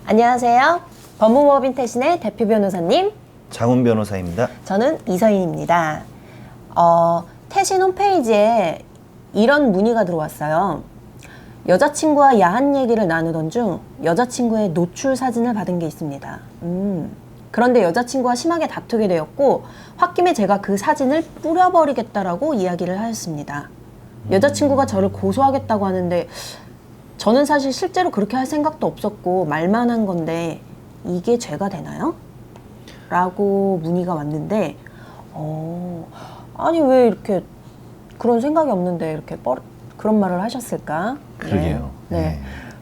안녕하세요. 법무법인 태신의 대표 변호사님. 장훈 변호사입니다. 저는 이서인입니다. 태신 홈페이지에 이런 문의가 들어왔어요. 여자친구와 야한 얘기를 나누던 중 여자친구의 노출 사진을 받은 게 있습니다. 그런데 여자친구와 심하게 다투게 되었고 홧김에 제가 그 사진을 뿌려버리겠다라고 이야기를 하였습니다. 여자친구가 저를 고소하겠다고 하는데 저는 사실 실제로 그렇게 할 생각도 없었고 말만 한 건데 이게 죄가 되나요? 라고 문의가 왔는데 아니 왜 이렇게 그런 생각이 없는데 이렇게 그런 말을 하셨을까? 그러게요. 네.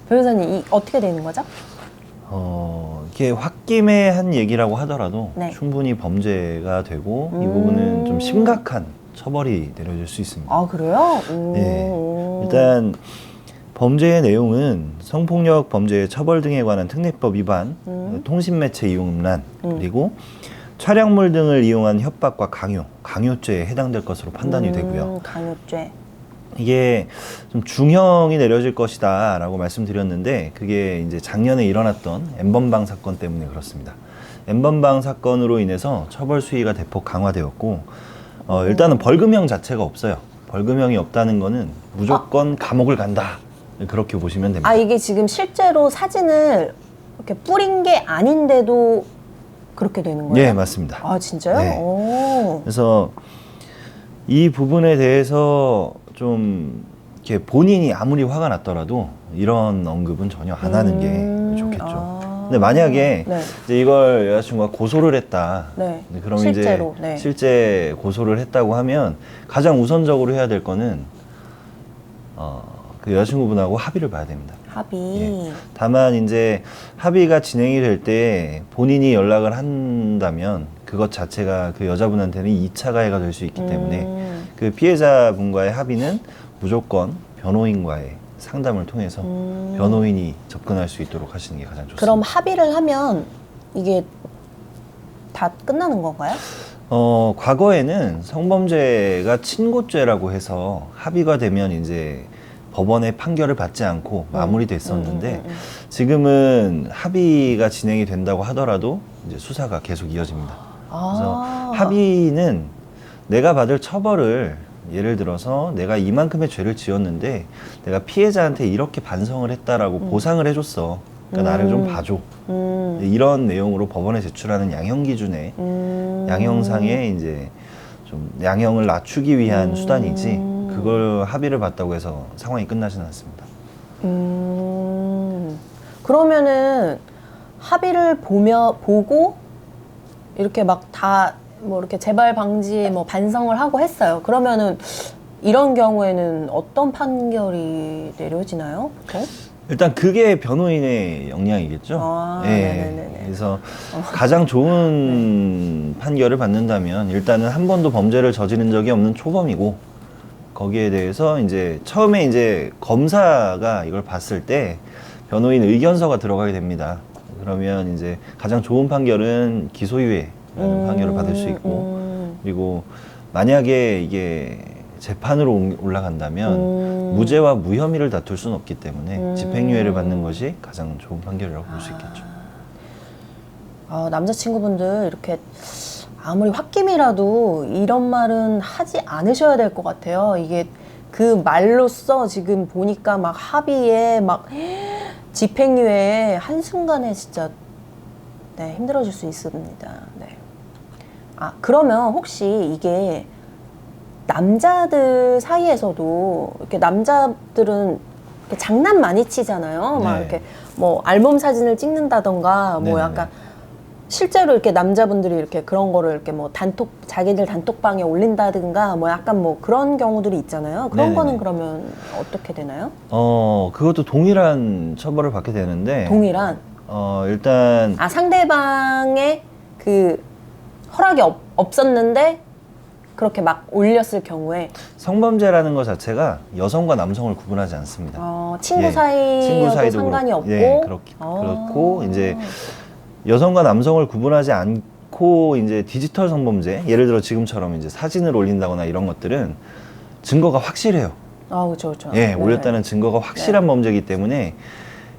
변호사님 어떻게 되는 거죠? 이게 홧김에 한 얘기라고 하더라도 네. 충분히 범죄가 되고 이 부분은 좀 심각한 처벌이 내려질 수 있습니다. 아 그래요? 네. 일단 범죄의 내용은 성폭력 범죄의 처벌 등에 관한 특례법 위반, 통신매체 이용음란, 그리고 촬영물 등을 이용한 협박과 강요죄에 해당될 것으로 판단이 되고요. 강요죄. 이게 좀 중형이 내려질 것이다 라고 말씀드렸는데 그게 이제 작년에 일어났던 N번방 사건 때문에 그렇습니다. N번방 사건으로 인해서 처벌 수위가 대폭 강화되었고 일단은 벌금형 자체가 없어요. 벌금형이 없다는 거는 무조건 감옥을 간다. 그렇게 보시면 됩니다. 아 이게 지금 실제로 사진을 이렇게 뿌린 게 아닌데도 그렇게 되는 거예요? 네, 맞습니다. 아 진짜요? 네. 오. 그래서 이 부분에 대해서 좀 이렇게 본인이 아무리 화가 났더라도 이런 언급은 전혀 안 하는 게 좋겠죠. 근데 만약에 네. 이제 이걸 여자친구가 고소를 했다. 네. 그럼 실제로, 이제 네. 실제 고소를 했다고 하면 가장 우선적으로 해야 될 거는 그 여자친구분하고 합의를 봐야 됩니다. 합의. 예. 다만 이제 합의가 진행이 될 때 본인이 연락을 한다면 그것 자체가 그 여자분한테는 2차 가해가 될 수 있기 때문에 그 피해자분과의 합의는 무조건 변호인과의 상담을 통해서 변호인이 접근할 수 있도록 하시는 게 가장 좋습니다. 그럼 합의를 하면 이게 다 끝나는 건가요? 과거에는 성범죄가 친고죄라고 해서 합의가 되면 이제 법원의 판결을 받지 않고 마무리됐었는데 지금은 합의가 진행이 된다고 하더라도 이제 수사가 계속 이어집니다. 그래서 합의는 내가 받을 처벌을 예를 들어서 내가 이만큼의 죄를 지었는데 내가 피해자한테 이렇게 반성을 했다라고 보상을 해줬어. 그러니까 나를 좀 봐줘. 이런 내용으로 법원에 제출하는 양형 기준에 양형상에 이제 좀 양형을 낮추기 위한 수단이지 그걸 합의를 봤다고 해서 상황이 끝나지는 않습니다. 그러면은 합의를 보고 이렇게 막 다 뭐 이렇게 재발 방지 뭐 반성을 하고 했어요. 그러면은 이런 경우에는 어떤 판결이 내려지나요, 보통? 일단 그게 변호인의 역량이겠죠. 아, 예. 네네네네. 그래서 가장 좋은 판결을 받는다면 일단은 한 번도 범죄를 저지른 적이 없는 초범이고 거기에 대해서 이제 처음에 이제 검사가 이걸 봤을 때 변호인 의견서가 들어가게 됩니다. 그러면 이제 가장 좋은 판결은 기소유예라는 판결을 받을 수 있고 그리고 만약에 이게 재판으로 올라간다면 무죄와 무혐의를 다툴 수는 없기 때문에 집행유예를 받는 것이 가장 좋은 판결이라고 볼 수 있겠죠. 남자친구분들 이렇게 아무리 홧김이라도 이런 말은 하지 않으셔야 될 것 같아요. 이게 그 말로써 지금 보니까 막 합의에 막 집행유예에 한순간에 진짜 네, 힘들어질 수 있습니다. 네. 그러면 혹시 이게 남자들 사이에서도 이렇게 남자들은 이렇게 장난 많이 치잖아요. 막 네. 이렇게 뭐 앨범 사진을 찍는다던가 뭐 네네네. 약간 실제로 이렇게 남자분들이 이렇게 그런 거를 이렇게 뭐 자기들 단톡방에 올린다든가 뭐 약간 뭐 그런 경우들이 있잖아요. 그런 네네네. 거는 그러면 어떻게 되나요? 그것도 동일한 처벌을 받게 되는데 동일한? 일단 상대방의 그 허락이 없었는데 그렇게 막 올렸을 경우에 성범죄라는 것 자체가 여성과 남성을 구분하지 않습니다. 친구 예, 사이여도 상관이 없고 그렇고 이제 여성과 남성을 구분하지 않고 이제 디지털 성범죄 예를 들어 지금처럼 이제 사진을 올린다거나 이런 것들은 증거가 확실해요. 그렇죠. 예, 올렸다는 증거가 확실한 범죄이기 때문에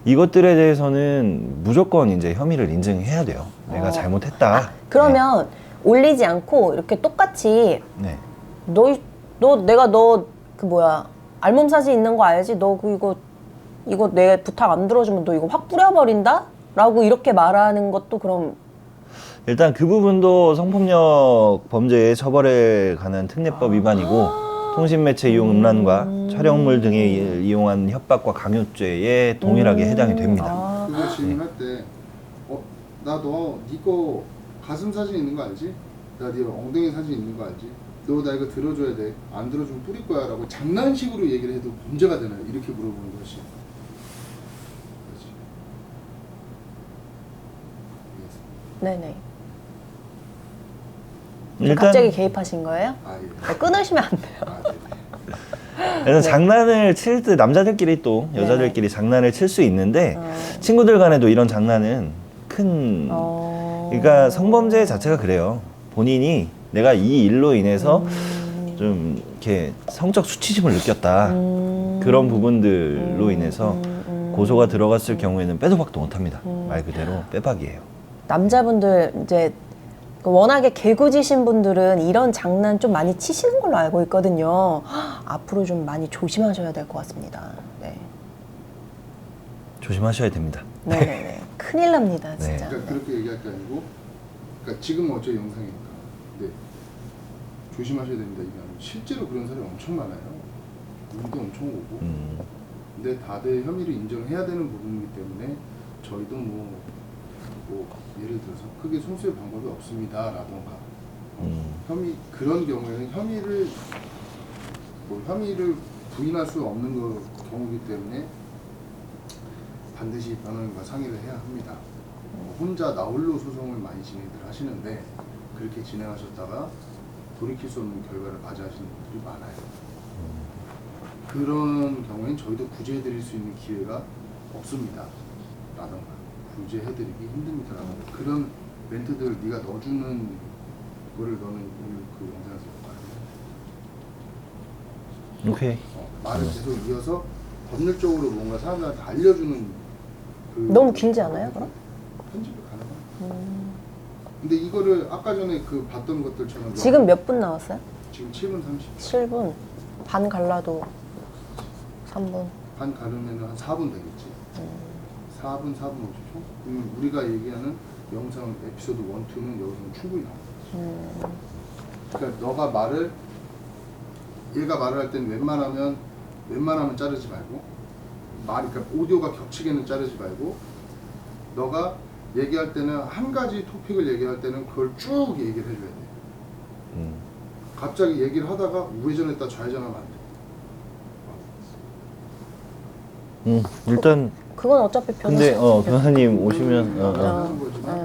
이것들에 대해서는 무조건 이제 혐의를 인증해야 돼요. 내가 잘못했다. 그러면 올리지 않고 이렇게 똑같이 네. 내가 너 그 뭐야 알몸 사진 있는 거 알지? 너 이거 내 부탁 안 들어주면 너 이거 확 뿌려버린다? 라고 이렇게 말하는 것도 그럼 일단 그 부분도 성폭력 범죄의 처벌에 관한 특례법 위반이고 통신매체 이용 음란과 촬영물 등에 이용한 협박과 강요죄에 동일하게 해당이 됩니다. 그거 질문할 때, 나 너 거 가슴 사진 있는 거 알지? 나 네 엉덩이 사진 있는 거 알지? 너 나 이거 들어줘야 돼. 안 들어주면 뿌릴 거야. 라고 장난식으로 얘기를 해도 문제가 되나요? 이렇게 물어보는 것이. 그렇지. 네네. 일단 갑자기 개입하신 거예요? 아, 예. 끊으시면 안 돼요. 아, 네. 그래서 장난을 칠 때 남자들끼리 또 여자들끼리 장난을 칠 수 있는데 어. 친구들 간에도 이런 장난은 큰 그러니까 성범죄 자체가 그래요. 본인이 내가 이 일로 인해서 좀 이렇게 성적 수치심을 느꼈다. 그런 부분들로 인해서 고소가 들어갔을 경우에는 빼도 박도 못합니다. 말 그대로 빼박이에요. 남자분들 이제 워낙에 개구지신 분들은 이런 장난 좀 많이 치시는 걸로 알고 있거든요. 앞으로 좀 많이 조심하셔야 될 것 같습니다. 네. 조심하셔야 됩니다. 네네네. 큰일 납니다, 네. 진짜. 그러니까 그렇게 얘기할 게 아니고, 그러니까 지금 어째 영상이니까. 근데 조심하셔야 됩니다. 이게 아니고 실제로 그런 사람이 엄청 많아요. 우리도 엄청 오고. 근데 다들 혐의를 인정해야 되는 부분이기 때문에 저희도 뭐 예를 들어서 크게 송수의 방법이 없습니다라던가 그런 경우에는 혐의를 부인할 수 없는 경우이기 때문에 반드시 변호인과 상의를 해야 합니다. 혼자 나홀로 소송을 많이 진행들 하시는데 그렇게 진행하셨다가 돌이킬 수 없는 결과를 맞이하시는 분들이 많아요. 그런 경우에는 저희도 구제해드릴 수 있는 기회가 없습니다. 라던가 구제해드리기 힘듭니다. 라던가 그런 멘트들 네가 넣어주는 거를 너는 오늘 그 영상에서 봤거든요. 오케이. 말을 계속 이어서 법률적으로 뭔가 사람들한테 알려주는 너무 길지 않아요, 그럼? 편집이 가능해요. 근데 이거를 아까 전에 그 봤던 것들처럼 지금 몇 분 나왔어요? 지금 7분 30분 7분. 반 갈라도 3분. 반 가르면 한 4분 되겠지. 4분 50초? 그러면 우리가 얘기하는 영상 에피소드 1, 2는 여기서는 충분히 나옵니다. 그러니까 얘가 말을 할 때는 웬만하면 자르지 말고 그러니까 오디오가 겹치게는 자르지 말고 너가 얘기할 때는 한 가지 토픽을 얘기할 때는 그걸 쭉 얘기를 해줘야 돼. 갑자기 얘기를 하다가 우회전했다 좌회전하면 안 돼. 일단 그건 어차피 근데 변호사님 오시면 하는 거지만